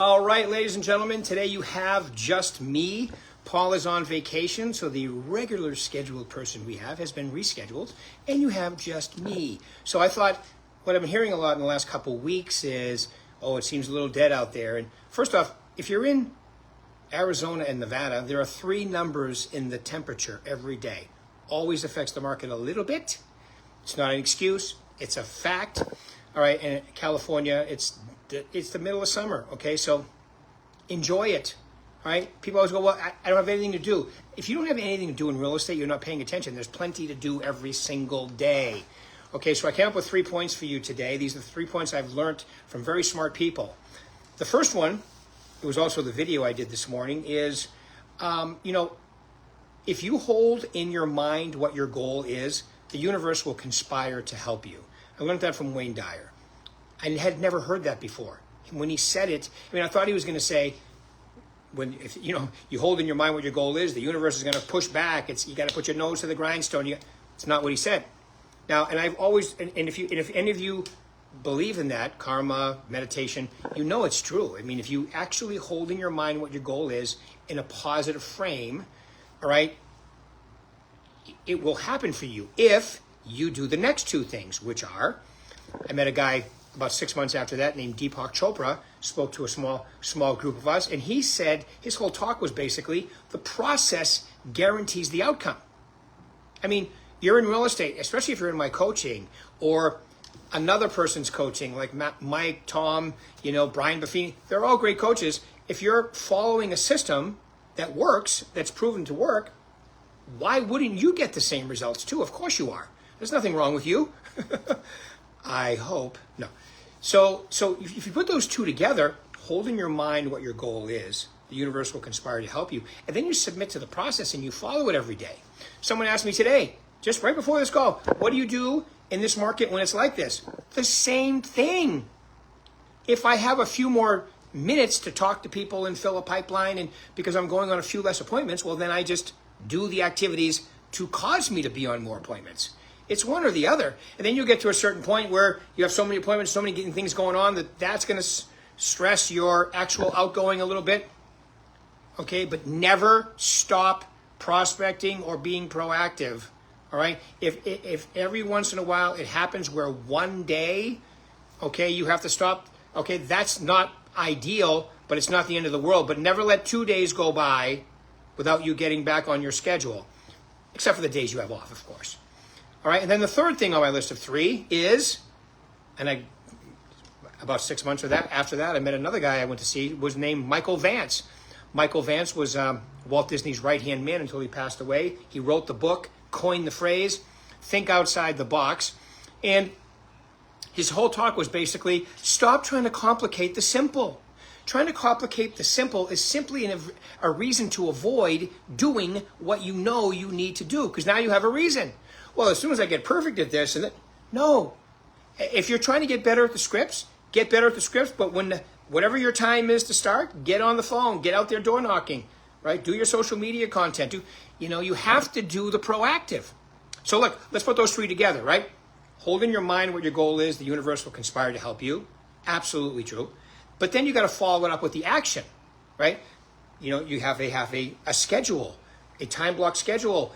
All right, ladies and gentlemen, today you have just me. Paul is on vacation, so the regular scheduled person we have has been rescheduled, and you have just me. So I thought what I've been hearing a lot in the last couple of weeks is, oh, it seems a little dead out there. And first off, if you're in Arizona and Nevada, there are 3 numbers in the temperature every day. Always affects the market a little bit. It's not an excuse. It's a fact. All right, and California, it's the middle of summer, okay? So enjoy it, all right? People always go, well, I don't have anything to do. If you don't have anything to do in real estate, you're not paying attention. There's plenty to do every single day. Okay, so I came up with 3 points for you today. These are the 3 points I've learned from very smart people. The first one, it was also the video I did this morning, is, if you hold in your mind what your goal is, the universe will conspire to help you. I learned that from Dyer. I had never heard that before. And when he said it, I thought he was going to say, if you hold in your mind what your goal is, the universe is going to push back. You got to put your nose to the grindstone. It's not what he said. Now, and I've always, and if any of you believe in that, karma, meditation, you know it's true. If you actually hold in your mind what your goal is in a positive frame, all right, it will happen for you if you do the next 2 things, which are, I met a guy about 6 months after that named Deepak Chopra, spoke to a small group of us, and he said his whole talk was basically the process guarantees the outcome. You're in real estate, especially if you're in my coaching or another person's coaching, like Mike, Tom, Brian Buffini. They're all great coaches. If you're following a system that works, that's proven to work, why wouldn't you get the same results too? Of course you are. There's nothing wrong with you. I hope. No. So if you put those 2 together, hold in your mind what your goal is, the universe will conspire to help you, and then you submit to the process and you follow it every day. Someone asked me today, just right before this call, what do you do in this market when it's like this? The same thing. If I have a few more minutes to talk to people and fill a pipeline, and because I'm going on a few less appointments, well, then I just do the activities to cause me to be on more appointments. It's one or the other. And then you get to a certain point where you have so many appointments, so many things going on that's going to stress your actual outgoing a little bit. Okay, but never stop prospecting or being proactive. All right? If every once in a while it happens where one day, okay, you have to stop, okay, that's not ideal, but it's not the end of the world. But never let 2 days go by without you getting back on your schedule, except for the days you have off, of course. All right, and then the third thing on my list of 3 is, about 6 months after that, I met another guy I went to see, was named Michael Vance. Michael Vance was Walt Disney's right-hand man until he passed away. He wrote the book, coined the phrase, think outside the box. And his whole talk was basically, stop trying to complicate the simple. Trying to complicate the simple is simply a reason to avoid doing what you know you need to do, because now you have a reason. Well, as soon as I get perfect at this, no. If you're trying to get better at the scripts, get better at the scripts, but whatever your time is to start, get on the phone, get out there door knocking, right? Do your social media content. You have to do the proactive. So look, let's put those 3 together, right? Hold in your mind what your goal is, the universe will conspire to help you. Absolutely true. But then you got to follow it up with the action, right? You have a schedule, a time block schedule.